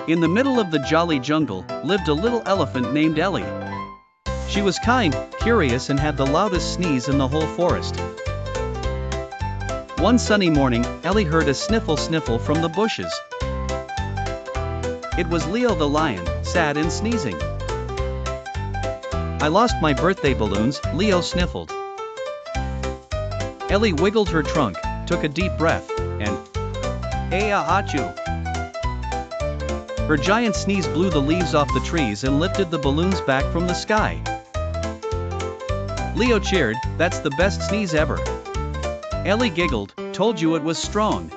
In the middle of the jolly jungle lived a little elephant named Ellie. She was kind, curious, and had the loudest sneeze in the whole forest. One sunny morning, Ellie heard a sniffle from the bushes. It was Leo the lion, sad and sneezing. "I lost my birthday balloons," Leo sniffled. Ellie wiggled her trunk, took a deep breath, and "Achoo!" Her giant sneeze blew the leaves off the trees and lifted the balloons back from the sky. Leo cheered, "That's the best sneeze ever." Ellie giggled, "Told you it was strong."